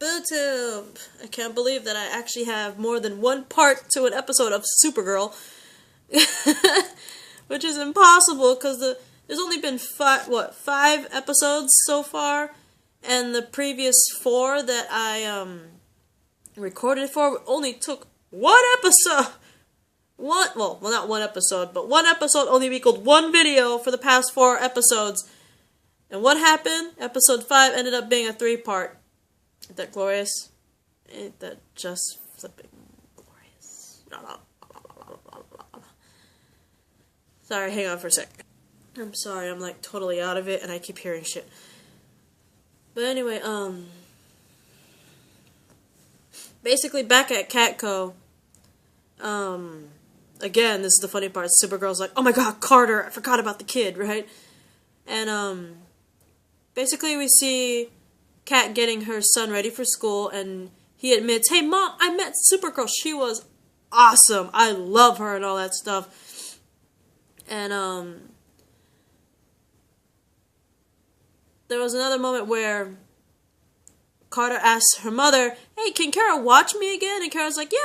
BooTube! I can't believe that I actually have more than one part to an episode of Supergirl. Which is impossible, because there's only been five episodes so far, and the previous 4 that I recorded for only took one episode. Well, not one episode, but one episode only equaled one video for the past 4 episodes. And what happened? Episode 5 ended up being a 3-part. Ain't that glorious? Ain't that just flipping glorious? Sorry, hang on for a sec. I'm sorry, I'm like totally out of it and I keep hearing shit. But anyway, basically back at Catco, again, this is the funny part. Supergirl's like, oh my god, Carter, I forgot about the kid, right? And, basically we see Cat getting her son ready for school, and he admits, hey mom, I met Supergirl, she was awesome, I love her and all that stuff. And, there was another moment where Carter asks her mother, hey, can Kara watch me again? And Kara's like, yeah,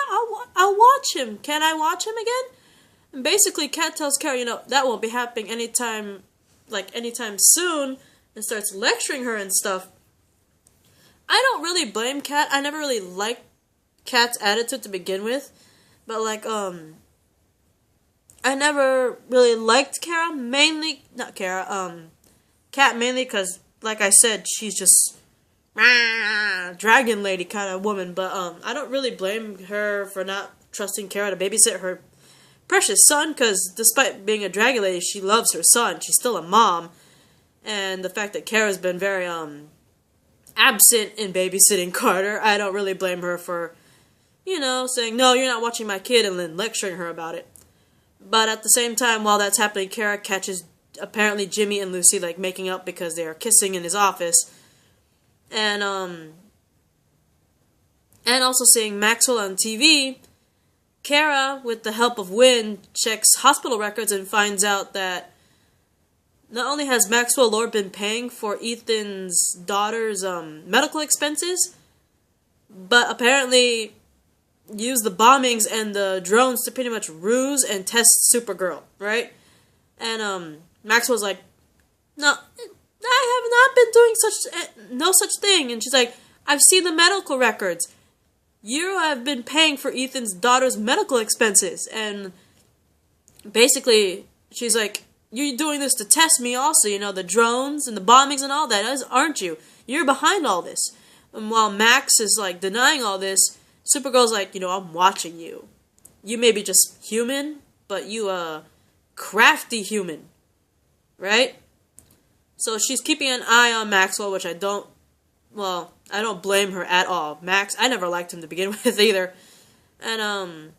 I'll watch him. Can I watch him again? And basically, Kat tells Kara, that won't be happening anytime soon, and starts lecturing her and stuff. I don't really blame Kat. I never really liked Kat's attitude to begin with. But, I never really liked Kat mainly because, like I said, she's just dragon lady kind of woman, but I don't really blame her for not trusting Kara to babysit her precious son, because despite being a dragon lady, she loves her son. She's still a mom, and the fact that Kara's been very absent in babysitting Carter, I don't really blame her for, saying, no, you're not watching my kid, and then lecturing her about it. But at the same time, while that's happening, Kara catches apparently Jimmy and Lucy making up because they are kissing in his office. And also seeing Maxwell on TV, Kara, with the help of Wynn, checks hospital records and finds out that not only has Maxwell Lord been paying for Ethan's daughter's medical expenses, but apparently used the bombings and the drones to pretty much ruse and test Supergirl, right? And Maxwell's like, no, I have not been doing no such thing. And she's like, I've seen the medical records. You have been paying for Ethan's daughter's medical expenses. And basically, she's like, you're doing this to test me also, the drones and the bombings and all that, aren't you? You're behind all this. And while Max is, denying all this, Supergirl's like, I'm watching you. You may be just human, but you, crafty human. Right? So she's keeping an eye on Maxwell, which I don't blame her at all. Max, I never liked him to begin with either. And,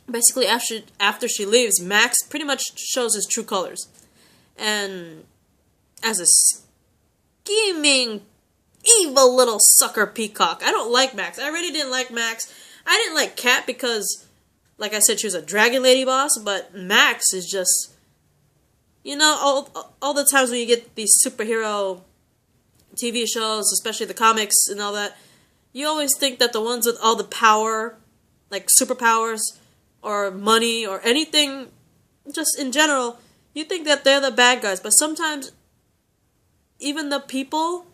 basically after she leaves, Max pretty much shows his true colors. And as a scheming, evil little sucker peacock. I don't like Max. I really didn't like Max. I didn't like Kat because, like I said, she was a dragon lady boss, but Max is just, all the times when you get these superhero TV shows, especially the comics and all that, you always think that the ones with all the power, like superpowers, or money, or anything, just in general, you think that they're the bad guys, but sometimes even the people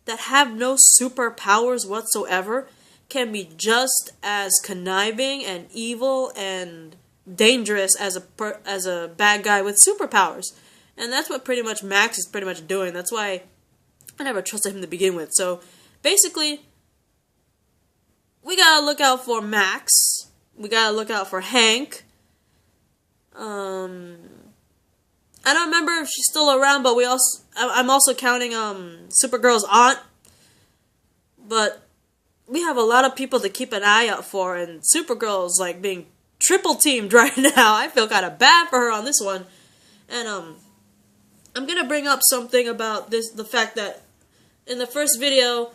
that have no superpowers whatsoever can be just as conniving and evil and dangerous as a bad guy with superpowers. And that's what pretty much Max is pretty much doing. That's why I never trusted him to begin with. So basically, we gotta look out for Max. We gotta look out for Hank. I don't remember if she's still around, but I'm also counting Supergirl's aunt. But we have a lot of people to keep an eye out for, and Supergirl's being triple teamed right now. I feel kind of bad for her on this one. And I'm gonna bring up something about the fact that in the first video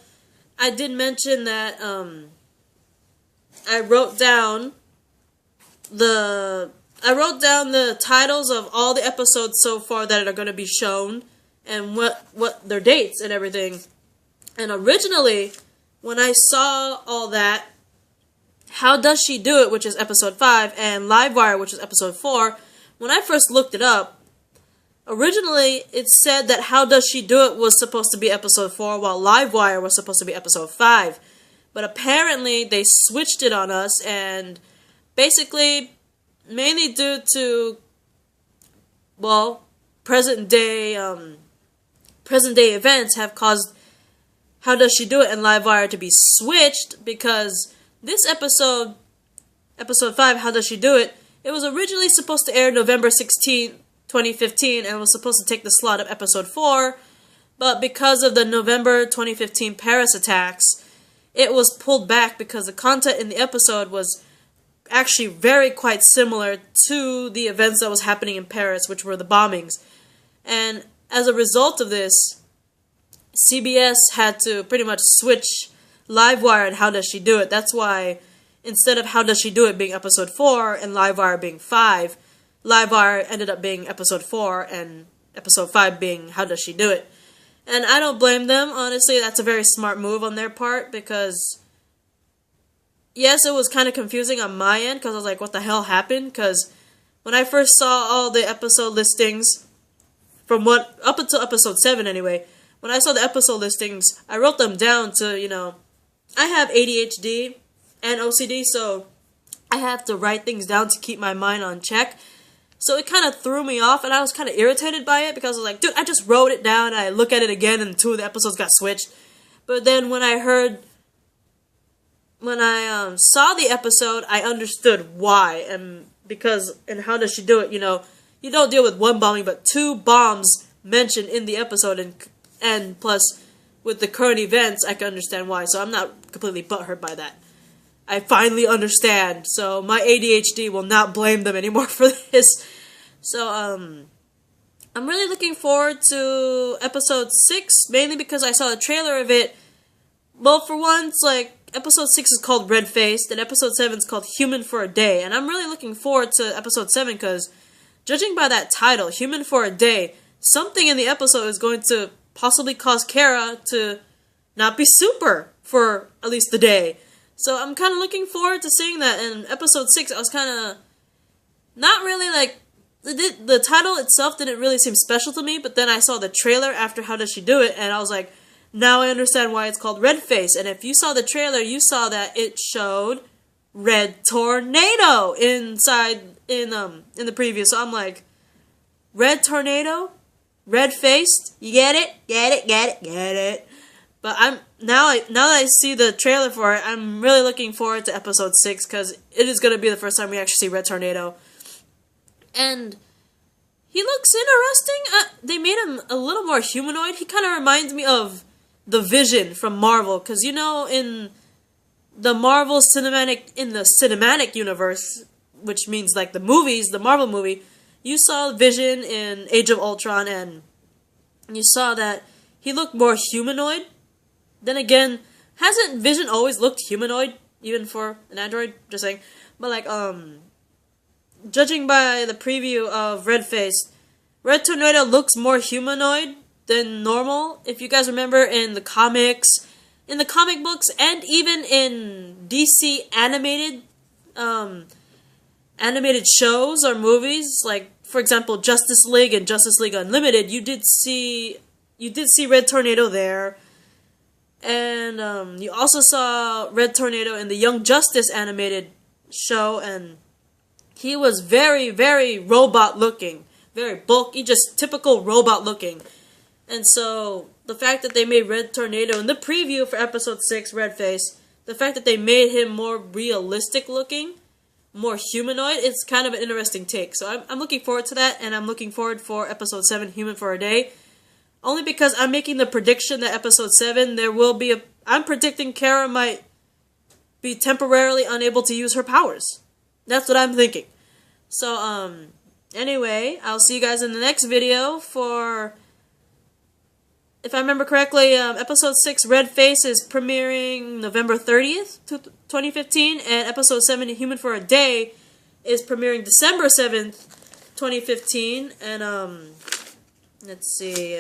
I did mention that I wrote down the titles of all the episodes so far that are going to be shown, and what their dates and everything. And originally, when I saw all that, How Does She Do It, which is episode 5, and Livewire, which is episode 4, when I first looked it up, originally it said that How Does She Do It was supposed to be episode 4, while Livewire was supposed to be episode 5. But apparently they switched it on us, and basically, mainly due to, well, present day events have caused How Does She Do It and Livewire to be switched, because this episode 5, How Does She Do It, it was originally supposed to air November 16th, 2015, and was supposed to take the slot of episode 4, but because of the November 2015 Paris attacks, it was pulled back because the content in the episode was actually quite similar to the events that was happening in Paris, which were the bombings. And as a result of this, CBS had to pretty much switch Livewire and How Does She Do It. That's why instead of How Does She Do It being episode 4 and Livewire being 5, Livewire ended up being episode 4 and episode 5 being How Does She Do It. And I don't blame them, honestly. That's a very smart move on their part, because yes, it was kind of confusing on my end, because I was like, what the hell happened? Because when I first saw all the episode listings, up until episode 7 anyway, when I saw the episode listings, I wrote them down to, I have ADHD and OCD, so I have to write things down to keep my mind on check. So it kind of threw me off, and I was kind of irritated by it, because I was like, dude, I just wrote it down, and I look at it again, and 2 of the episodes got switched. But then when I saw the episode, I understood why, and because, and How Does She Do It, you don't deal with 1 bombing, but 2 bombs mentioned in the episode, and plus, with the current events, I can understand why, so I'm not completely butthurt by that. I finally understand, so my ADHD will not blame them anymore for this. So, I'm really looking forward to episode 6, mainly because I saw a trailer of it. Well, for once, episode 6 is called Red Faced, and episode 7 is called Human for a Day, and I'm really looking forward to episode 7, because judging by that title, Human for a Day, something in the episode is going to possibly cause Kara to not be super for at least the day. So I'm kind of looking forward to seeing that. In episode 6, I was kind of not really the title itself didn't really seem special to me, but then I saw the trailer after How Does She Do It, and I was like, now I understand why it's called Red Face. And if you saw the trailer, you saw that it showed Red Tornado in the preview. So I'm like, Red Tornado? Red Faced? You get it? Get it. But now that I see the trailer for it, I'm really looking forward to episode 6, because it is going to be the first time we actually see Red Tornado. And he looks interesting. They made him a little more humanoid. He kind of reminds me of the Vision from Marvel, because in the cinematic universe, which means the movies, the Marvel movie, you saw Vision in Age of Ultron, and you saw that he looked more humanoid. Then again, hasn't Vision always looked humanoid, even for an android? Just saying. But judging by the preview of Red Face, Red Tornado looks more humanoid than normal. If you guys remember in the comics, in the comic books, and even in DC animated shows or movies, for example, Justice League and Justice League Unlimited, you did see Red Tornado there. And you also saw Red Tornado in the Young Justice animated show, and he was very, very robot looking. Very bulky, just typical robot looking. And so, the fact that they made Red Tornado in the preview for episode 6, Red Face, the fact that they made him more realistic looking, more humanoid, it's kind of an interesting take. So I'm looking forward to that, and I'm looking forward for episode 7, Human for a Day. Only because I'm making the prediction that episode 7, I'm predicting Kara might be temporarily unable to use her powers. That's what I'm thinking. So, anyway, I'll see you guys in the next video for, if I remember correctly, episode 6, Red Face, is premiering November 30th, 2015, and episode 7, Human for a Day, is premiering December 7th, 2015, and, let's see,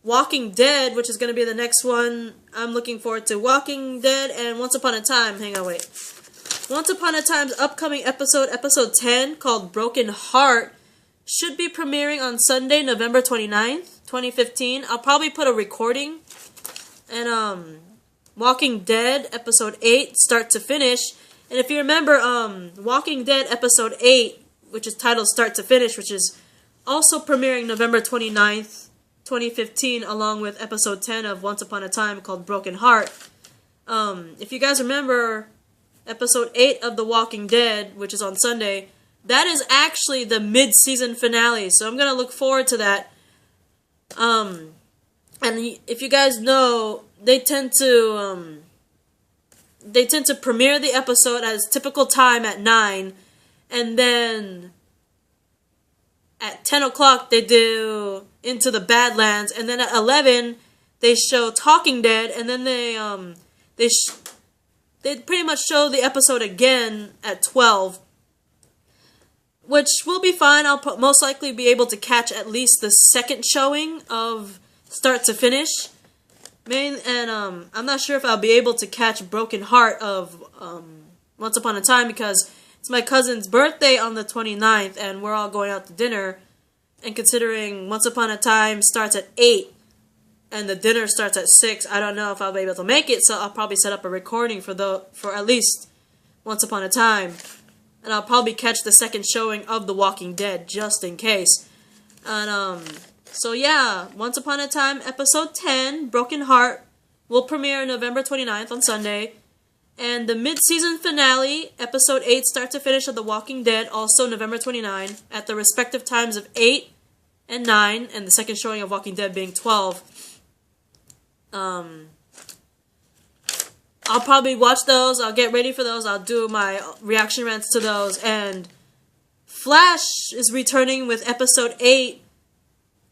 Walking Dead, which is going to be the next one. I'm looking forward to Walking Dead and Once Upon a Time. Hang on, wait. Once Upon a Time's upcoming episode 10, called Broken Heart, should be premiering on Sunday, November 29th, 2015. I'll probably put a recording. And, Walking Dead, episode 8, start to finish. And if you remember, Walking Dead, episode 8, which is titled Start to Finish, which is also premiering November 29th, 2015, along with episode 10 of Once Upon a Time, called Broken Heart. If you guys remember, episode 8 of The Walking Dead, which is on Sunday, that is actually the mid-season finale, so I'm gonna look forward to that. And if you guys know, they tend to premiere the episode as typical time at 9, and then at 10 o'clock they do Into the Badlands, and then at 11 they show Talking Dead, and then they pretty much show the episode again at 12, which will be fine. I'll most likely be able to catch at least the second showing of Start to Finish. And I'm not sure if I'll be able to catch Broken Heart of Once Upon a Time, because it's my cousin's birthday on the 29th, and we're all going out to dinner. And considering Once Upon a Time starts at 8, and the dinner starts at 6, I don't know if I'll be able to make it, so I'll probably set up a recording for at least Once Upon a Time. And I'll probably catch the second showing of The Walking Dead, just in case. And, so yeah, Once Upon a Time, episode 10, Broken Heart, will premiere November 29th on Sunday. And the mid-season finale, episode 8, Start to Finish of The Walking Dead, also November 29, at the respective times of 8 and 9, and the second showing of Walking Dead being 12. I'll probably watch those, I'll get ready for those, I'll do my reaction rants to those, and Flash is returning with episode 8,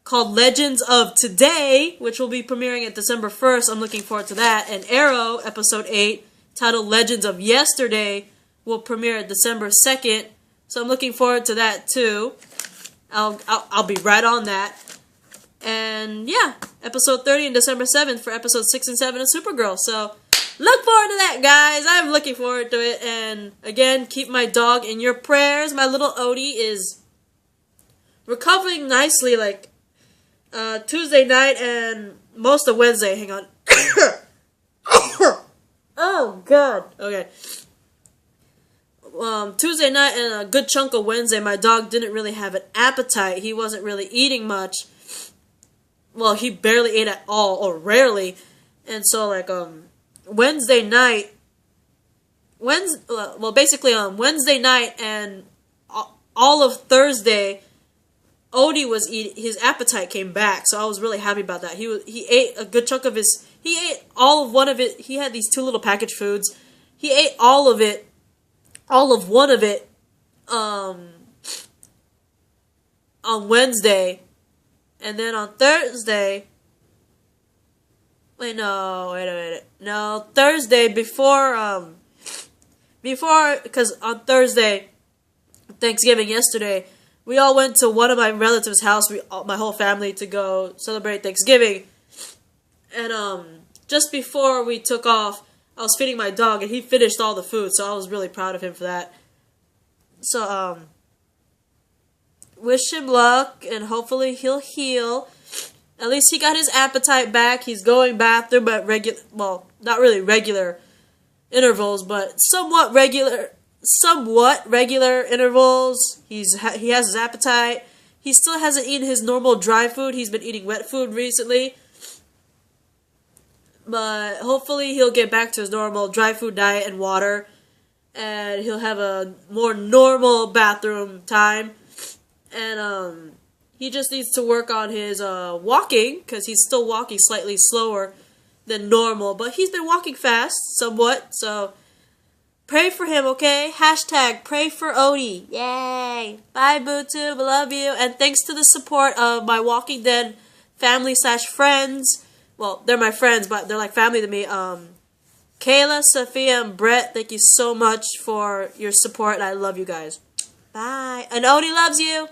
called Legends of Today, which will be premiering at December 1st, I'm looking forward to that, and Arrow, episode 8, titled Legends of Yesterday, will premiere at December 2nd, so I'm looking forward to that too. I'll be right on that. And yeah, episode 30 on December 7th for episode 6 and 7 of Supergirl, so look forward to that, guys. I'm looking forward to it. And again, keep my dog in your prayers. My little Odie is recovering nicely, like Tuesday night and most of Wednesday. Hang on. Oh god. Okay. Tuesday night and a good chunk of Wednesday, my dog didn't really have an appetite. He wasn't really eating much. Well, he barely ate at all, or rarely. And so, like, Wednesday night, basically on Wednesday night and all of Thursday, Odie was eating, his appetite came back, so I was really happy about that. He ate a good chunk of he ate all of one of it. He had these 2 little packaged foods. He ate all of one of it, on Wednesday, and then on Thursday, Thursday because on Thursday, Thanksgiving yesterday, we all went to one of my relatives' house, my whole family, to go celebrate Thanksgiving. And just before we took off, I was feeding my dog, and he finished all the food, so I was really proud of him for that. So, wish him luck, and hopefully he'll heal. At least he got his appetite back. He's going bathroom at not really regular intervals, but somewhat regular intervals. He has his appetite. He still hasn't eaten his normal dry food. He's been eating wet food recently. But hopefully he'll get back to his normal dry food diet and water. And he'll have a more normal bathroom time. And he just needs to work on his walking, because he's still walking slightly slower than normal. But he's been walking fast, somewhat, so pray for him, okay? Hashtag pray for Odie. Yay! Bye, BooTube. I love you. And thanks to the support of my Walking Dead family/friends. Well, they're my friends, but they're like family to me. Kayla, Sophia, and Brett, thank you so much for your support. I love you guys. Bye. And Odie loves you.